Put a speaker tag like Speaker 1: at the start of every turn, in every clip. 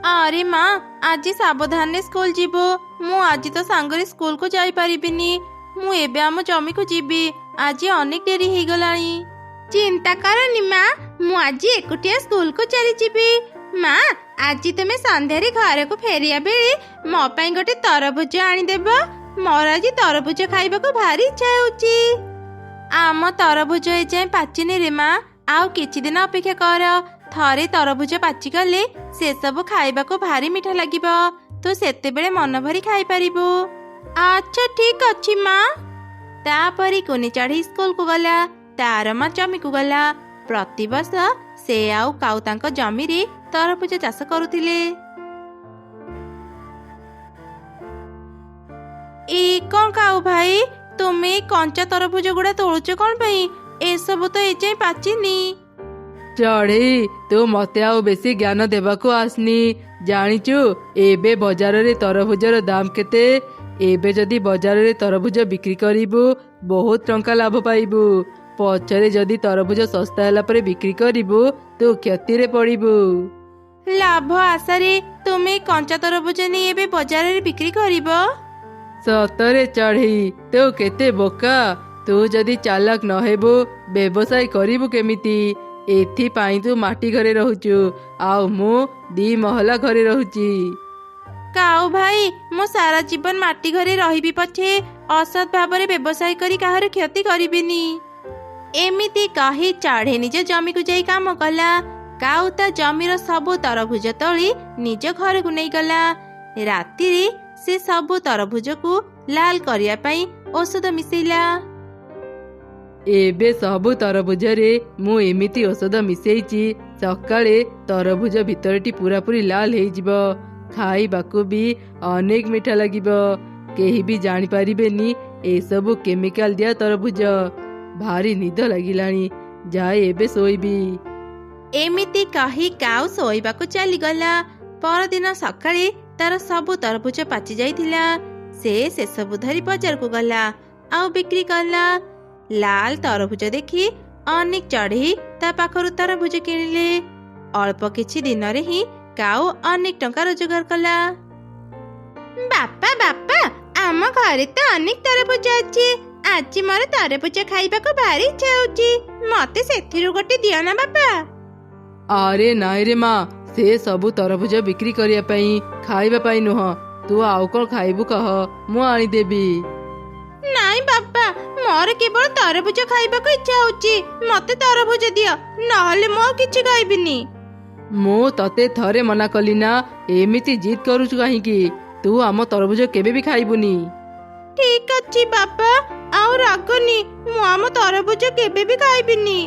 Speaker 1: अरे माँ आज सावधान स्कूल जीवो मु आज तो सांगरे स्कूल को जाई परिबिनी मु एबे आम जमी को जीबी आज अनेक डेरी हो गलानी। चिंता करनी माँ मु आज एकुटिया स्कूल को चली जीबी। माँ आज तुम संध्यारे घर को फेरिया बेले मो पाई गोटे तरबुज आनीदेव मोर आज तरबुज खाइबा को भारी इच्छा होची। आम तरबुज ए जाए पाचिनी रे माँ आउ किछि दिन अपेक्षा कर थरे तरबुज पाची गले से सब खाइबा को भारी मीठा लागिबो तो सेते बेले मन भरी खाई परिबो। अच्छा ठीक अच्छी माँ। तापरी कोनी चढ़ी स्कूल को गला तार माँ जमी को गला। प्रतिवर्ष से आउ काउ तांको जमी रे तरबुज चाष करुथिले। ए कौन काउ भाई तुमे कंचा तरबुज गुड़ा तोलुच कौन भाई ए सब तो ए जाए पाचिनी।
Speaker 2: चढ़ी तू मते आउ बेसी ज्ञान देबाको आसनी जानिचु एबे बजार रे तरबुजर दाम केते। एबे जदि बजार रे तरबुज बिक्री करिबु बहुत टंका लाभ पाइबु पछरे जदि तरबुज सस्ता होला परे बिक्री करिबु तू क्षति रे पड़िबु।
Speaker 1: लाभ आशारे तुमे कंचा तरबुज नहीं एबे बजार रे बिक्री करिबो।
Speaker 2: सतरे चढ़ी तू केते बोका तू जदि चालाक न हेबु व्यवसाय करिबु केमिति। एथि पाई तू माटी घरे रहुचु आउ मु 2 महला घरे रहुची।
Speaker 1: काऊ भाई मो सारा जीवन माटी घरे रहिबी पछे असत भाबरे व्यवसाय करी काहर क्षति करिबिनी। एमिति कही चढ़े निज जमी को जाई काम कला। काऊ ता जमीर सबु तरबुज तोली निज घर को नहीं गला। राति रे से सबु तरबुज को लाल करिया पाई औषध मिसेला।
Speaker 2: एबे सबु तरबुज रे मु एमिति औषध मिसेइची सकाळे तरबुज भितरटी पूरा पूरी लाल हेई जिवो खाइबाकू भी अनेक मीठा लागिबो केही भी जानि परिबेनी ए सबु केमिकल दिया तरबुज। भारी निद लागिलानी जाए एबे सोइबी।
Speaker 1: एमिति कही काऊ सोइबाकू चली गला। परदिन सकाळे तार सबु तरबुज पाची जाइथिला। से सबु धरी बाजार को गला आउ बिक्री कला। लाल तरबुज देखी अनेक चढ़ी ता पाखरु तरबुज किनिले। अल्प किछि दिन रे ही काऊ अनेक टंका रोजगार कला। बापा बापा आम घरे तो अनेक तरबुज अछि आज मोर तरबुज खाइबा को भारी इच्छा होची मते सेथिरु गोटे दियो ना बापा।
Speaker 2: अरे नाइ रे माँ से सबु तरबुज बिक्री करिया पई खाइबा पई नुह तू आउ कोन खाइबु कह मु आनी देबी।
Speaker 1: नाई बापा मोर केवल तरबुज खाइबा को इच्छा होची मते तरबुज दियो नहले मो किछि खाइबिनी।
Speaker 2: मु तते थरे मना कली ना एमिति जिद करूछु काहीकि तू आम तरबुज केबे भी खाइबुनी।
Speaker 1: ठीक अछि बापा आउ रागनी मु आम तरबुज केबे भी खाइबिनी।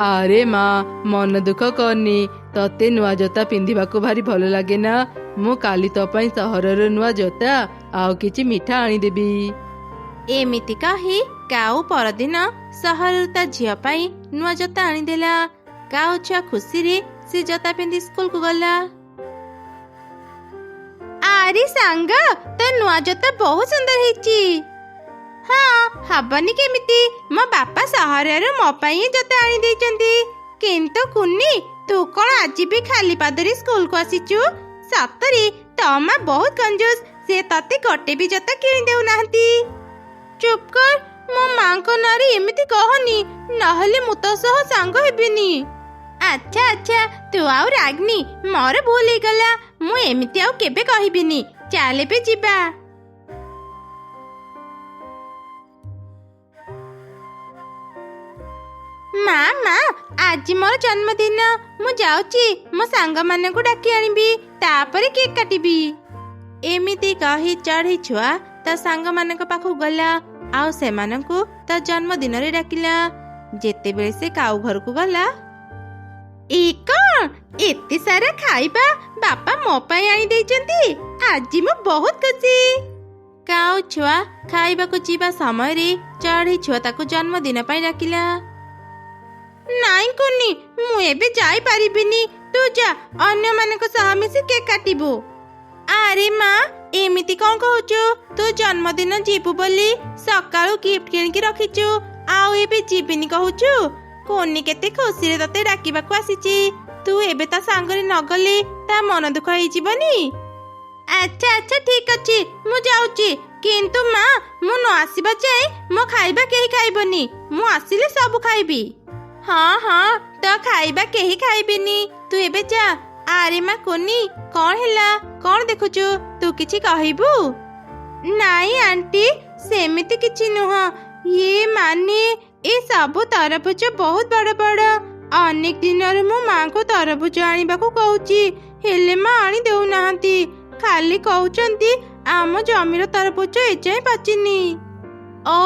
Speaker 2: अरे माँ मन दुख करनी तते नुआ जोता पिंधिबाको भारी भल लागे ना मु काली तो पई सहरर नुआ जोता आउ किछि मिठा आनी देबी।
Speaker 1: एमिति कही काऊ परदिन सहर ता झियो पाई नुआ जोता आनीदेला। काऊ छुआ खुशी रे से जोता पिंधि स्कूल को गला। आरी सांग तो नुआ जोता बहुत सुंदर हेची। हाँ हबनी केमिति मो बापा सहर रे मो पाई जोता आनी देचंती किंतु कुन्नी तू कोन आज भी खाली पादरी स्कूल को आसीचु। सतरी तो मां बहुत कंजूस से तते गोटे भी जोता किनी देउ नाहंती। चुप कर मो मां को नारी एमिति कहनी नहले मु तो सह सांग हेबिनी। अच्छा अच्छा तू आउ रागनी मोर भूल ही गला मु एमिति आउ केबे कहिबिनी चाले पे जिबा। माँ माँ आज मोर जन्मदिन मु जाउची मो सांग माने को डाकी आनिबी तापरे केक काटिबी। एमिति कही चढ़ी छुआ ता सांग माने को पाखु गला आउ सेमानंकु ता जन्मदिन रे डाकिला। जेते बेले से काऊ घर को गला ए कौन एते सारा खाइबा बापा मो पाई आनी देचंती आज मु बहुत खुशी। काऊ छुआ खाइबा को जीवा समय रे चढ़ी छुआ ताको जन्मदिन पाई डाकिला। नाई कुनी मु एबे जाई परिबिनी तू जा अन्य माने को सह मिसी केक काटिबो। अरे माँ एमिति कौन कहूचु तू जन्मदिन जीबु बोली सकाळु गिफ्ट किनिकी रखिचु आउ एबे जीबिनी कहूचु। कोनी केते खुशी रे तते डाकिबा को आसीची ତୁ ଏବେ ତା ସାଙ୍ଗରେ ନଗଲେ ତା ମନ ଦୁଃଖ ହେଇଯିବନି? ଆଚ୍ଛା ଆଚ୍ଛା ଠିକ ଅଛି, ମୁଁ ଯାଉଛି। କିନ୍ତୁ ମା, ମୁଁ ନ ଆସିବା ଯାଏ ମୋ ଖାଇବା କେହି ଖାଇବନି। ମୁଁ ଆସିଲେ ସବୁ ଖାଇବି। ହଁ ହଁ, ତ ଖାଇବା କେହି ଖାଇବିନି। ତୁ ଏବେ ଯା। ଆରେ ମା କୁନି, କଣ ହେଲା? କଣ ଦେଖୁଛୁ? ତୁ କିଛି କହିବୁ? ନାଇଁ ଆଣ୍ଟି, ସେମିତି କିଛି ନୁହଁ। ଇଏ ମାନେ ଏ ସବୁ ତରଭୁଜ ବହୁତ ବଡ଼ ବଡ଼। ଅନେକ ଦିନରୁ ମୁଁ ମାଙ୍କୁ ତରଭୁଜ ଆଣିବାକୁ କହୁଛି, ହେଲେ ମା ଆଣି ଦେଉନାହାନ୍ତି। ଖାଲି କହୁଛନ୍ତି ଆମ ଜମିର ତରଭୁଜ ଏଯାଏଁ ପାଚିନି। ଓ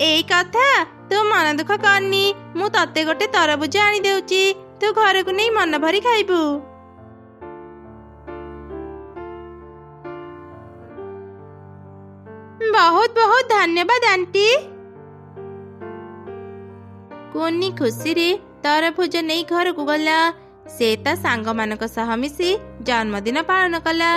Speaker 1: ଏଇ କଥା। ତୁ ମନ ଦୁଃଖ କରନି, ମୁଁ ତତେ ଗୋଟେ ତରଭୁଜ ଆଣି ଦେଉଛି। ତୁ ଘରକୁ ନେଇ ମନ ଭରି ଖାଇବୁ। ବହୁତ ବହୁତ ଧନ୍ୟବାଦ ଆଣ୍ଟି। କୁନି ଖୁସିରେ ତରଭୁଜ ନେଇ ଘରକୁ ଗଲା। ସେ ତା ସାଙ୍ଗମାନଙ୍କ ସହ ମିଶି ଜନ୍ମଦିନ ପାଳନ କଲା।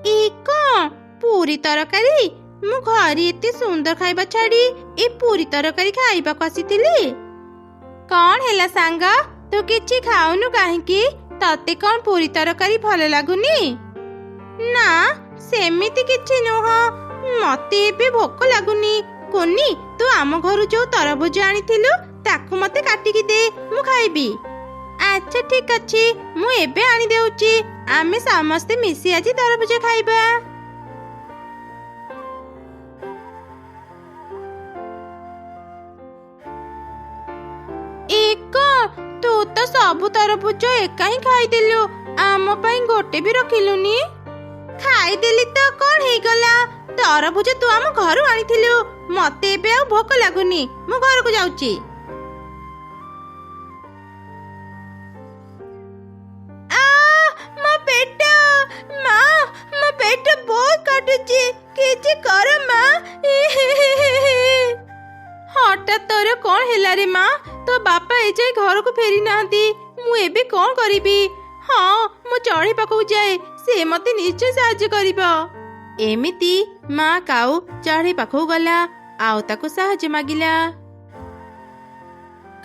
Speaker 1: ଏ କଣ ପୁରୀ ତରକାରୀ? ମୁଁ ଘରେ ଏତେ ସୁନ୍ଦର ଖାଇବା ଛାଡ଼ି ଏ ପୁରୀ ତରକାରୀ ଖାଇବାକୁ ଆସିଥିଲି। କଣ ହେଲା ସାଙ୍ଗ, ତୁ କିଛି ଖାଉନୁ କାହିଁକି? ତତେ କଣ ପୁରୀ ତରକାରୀ ଭଲ ଲାଗୁନି? ନା, ସେମିତି କିଛି ନୁହଁ। ମତେ ଏବେ ଭୋକ ଲାଗୁନି। କୁନି, ତୁ ଆମ ଘରୁ ଯୋଉ ତରଭୁଜ ଆଣିଥିଲୁ ତାକୁ ମତେ କାଟିକି ଦେ, ମୁଁ ଖାଇବି। ଆଚ୍ଛା ଠିକ ଅଛି, ମୁଁ ଏବେ ଆଣି ଦେଉଛି। ଆମେ ସମସ୍ତେ ମିଶି ଆଜି ତରଭୁଜ ଖାଇବା। ତୁ ତ ସବୁ ତରଭୁଜ ଏକା ହିଁ ଖାଇଦେଲୁ। ଆମ ପାଇଁ ଗୋଟେ ବି ରଖିଲୁନି। ଖାଇଦେଲି ତ କଣ ହେଇଗଲା? ତରଭୁଜ ତୁ ଆମ ଘରୁ ଆଣିଥିଲୁ। ମତେ ଏବେ ଆଉ ଭୋକ ଲାଗୁନି, ମୁଁ ଘରକୁ ଯାଉଛି। ମୋ ପେଟ, ମା, ମୋ ପେଟ ବହୁତ କାଟୁଛି। କିଛି କର ମା। ହଠାତ୍ ତୋର କଣ ହେଲା ରେ ମା? ତୋ ବାପା ଏଯାଏ ଘରକୁ ଫେରି ନାହାନ୍ତି। ମୁଁ ଏବେ କଣ କରିବି? ହଁ, ମୁଁ ଚଢ଼େଇ ପାଖକୁ ଯାଏ, ସେ ମତେ ନିଶ୍ଚୟ ସାହାଯ୍ୟ କରିବ। ଏମିତି ମା କାଉ ଚଢ଼େଇ ପାଖକୁ ଗଲା ଆଉ ତାକୁ ସାହାଯ୍ୟ ମାଗିଲା।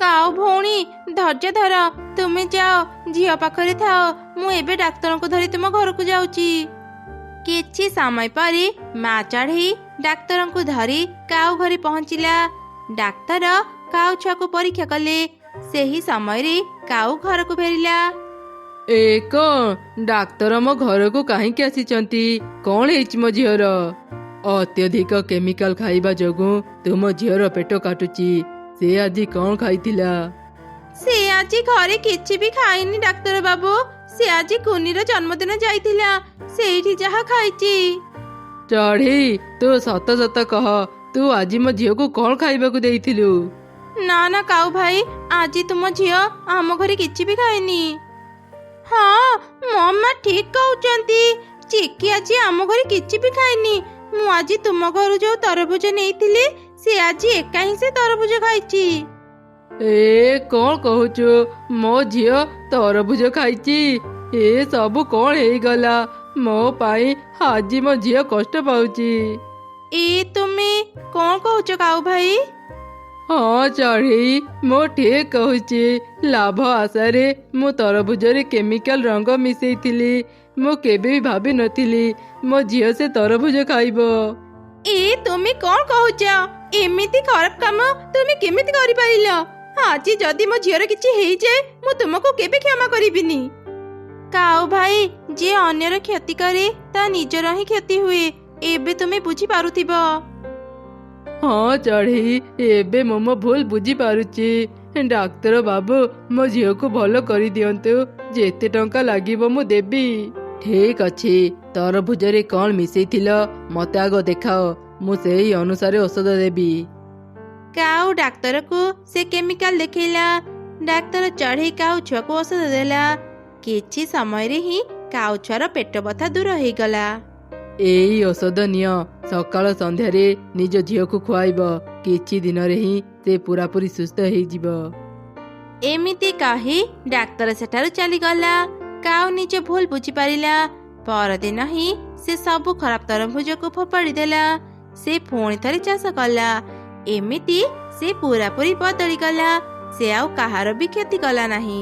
Speaker 1: କାଉ ଭଉଣୀ, ଧୈର୍ଯ୍ୟ ଧର। ତୁମେ ଯାଅ, ଝିଅ ପାଖରେ ଥାଅ। ମୁଁ ଏବେ ଡାକ୍ତରଙ୍କୁ ଧରି ତୁମ ଘରକୁ ଯାଉଛି। କିଛି ସମୟ ପରେ ମା ଚଢ଼େଇ ଡାକ୍ତରଙ୍କୁ ଧରି କାଉ ଘରେ ପହଞ୍ଚିଲା। ଡାକ୍ତର କାଉ ଛୁଆକୁ ପରୀକ୍ଷା କଲେ। ସେହି ସମୟରେ କାଉ ଘରକୁ ଫେରିଲା।
Speaker 2: ଏ କଣ ଡାକ୍ତର ମୋ ଘରକୁ କାହିଁକି ଆସିଛନ୍ତି? କଣ ହେଇଛି ମୋ ଝିଅର? ଅତ୍ୟଧିକ କେମିକାଲ ଖାଇବା ଯୋଗୁଁ ତୁମ ଝିଅର ପେଟ କାଟୁଛି। ସେ ଆଜି କଣ ଖାଇଥିଲା?
Speaker 1: ସେ ଆଜି ଘରେ କିଛି ବି ଖାଇନି ଡାକ୍ତର ବାବୁ। ସେ ଆଜି କୁନିର ଜନ୍ମଦିନ ଯାଇଥିଲା, ସେଇଠି ଯାହା ଖାଇଛି।
Speaker 2: ଚଢ଼େଇ, ତୁ ସତ ସତ କହ, ତୁ ଆଜି ମୋ ଝିଅକୁ କଣ ଖାଇବାକୁ ଦେଇଥିଲୁ?
Speaker 1: ନା ନା କାଉ ଭାଇ, ଆଜି ତୁମ ଝିଅ ଆମ ଘରେ କିଛି ବି ଖାଇନି। ହଁ, ମୋ ମା ଠିକ କହୁଛନ୍ତି। ଚିକି ଆଜି ଆମ ଘରେ କିଛି ବି ଖାଇନି। ମୁଁ ଆଜି ତୁମ ଘରୁ ଯୋଉ ତରଭୁଜ ନେଇଥିଲି, ସେ ଆଜି ଏକା ହିଁ ସେ ତରଭୁଜ ଖାଇଛି।
Speaker 2: ଏ କଣ କହୁଛୁ? ମୋ ଝିଅ ତରଭୁଜ ଖାଇଛି? ଏ ସବୁ କଣ ହେଇଗଲା? ମୋ ପାଇଁ ଆଜି ମୋ ଝିଅ କଷ୍ଟ ପାଉଛି।
Speaker 1: ଏ ତୁମେ କଣ କହୁଛ କାଉ ଭାଇ?
Speaker 2: ହଁ ଚଢ଼େଇ, ମୁଁ ଠିକ କହୁଛି। ଲାଭ ଆଶାରେ ମୁଁ ତରଭୁଜରେ କେମିକାଲ ରଙ୍ଗ ମିଶେଇଥିଲି। ମୁଁ କେବେ ବି ଭାବିନଥିଲି ମୋ ଝିଅ ସେ ତରଭୁଜ ଖାଇବ।
Speaker 1: ଏ ତୁମେ କଣ କହୁଛ? ଏମିତି ଖରାପ କାମ ତୁମେ କେମିତି କରିପାରିଲ? ଆଜି ଯଦି ମୋ ଝିଅର କିଛି ହେଇଯାଏ, ମୁଁ ତୁମକୁ କେବେ କ୍ଷମା କରିବିନି। କାଉ ଭାଇ, ଯିଏ ଅନ୍ୟର କ୍ଷତି କରେ ତା ନିଜର ହିଁ କ୍ଷତି ହୁଏ। ଏବେ ତୁମେ ବୁଝିପାରୁଥିବ।
Speaker 2: ହଁ ଚଢ଼େଇ, ଏବେ ମୁଁ ମୋ ଭୁଲ ବୁଝିପାରୁଛି। ଡାକ୍ତର ବାବୁ, ମୋ ଝିଅକୁ ଭଲ କରିଦିଅନ୍ତୁ। ଯେତେ ଟଙ୍କା ଲାଗିବ ମୁଁ ଦେବି। ଠିକ ଅଛି, ତରଭୁଜରେ କଣ ମିଶେଇଥିଲ ମତେ ଆଗ ଦେଖାଅ, ମୁଁ ସେଇ ଅନୁସାରେ ଔଷଧ ଦେବି।
Speaker 1: କାଉ ଡାକ୍ତରକୁ ସେ କେମିକାଲ ଦେଖେଇଲା। ଡାକ୍ତର ଚଢ଼େଇ କାଉ ଛୁଆକୁ ଔଷଧ ଦେଲା। କିଛି ସମୟରେ ହିଁ କାଉ ଛୁଆର ପେଟ ବଥା ଦୂର ହେଇଗଲା।
Speaker 2: ଏଇ ଔଷଧ ନିଅ, ସକାଳ ସନ୍ଧ୍ୟାରେ ନିଜ ଝିଅକୁ ଖୁଆଇବ। କିଛି ଦିନରେ ହିଁ ସେ ପୁରାପୁରି ସୁସ୍ଥ ହେଇଯିବ।
Speaker 1: ଏମିତି କହି ଡାକ୍ତର ସେଠାରୁ ଚାଲିଗଲା। କାଉ ନିଜ ଭୁଲ ବୁଝିପାରିଲା। ପରଦିନ ହିଁ ସେ ସବୁ ଖରାପ ତରଭୁଜକୁ ଫୋପାଡ଼ି ଦେଲା। ସେ ପୁଣି ଥରେ ଚାଷ କଲା। ଏମିତି ସେ ପୁରାପୁରି ବଦଳିଗଲା। ସେ ଆଉ କାହାର ବି କ୍ଷତି କଲା ନାହିଁ।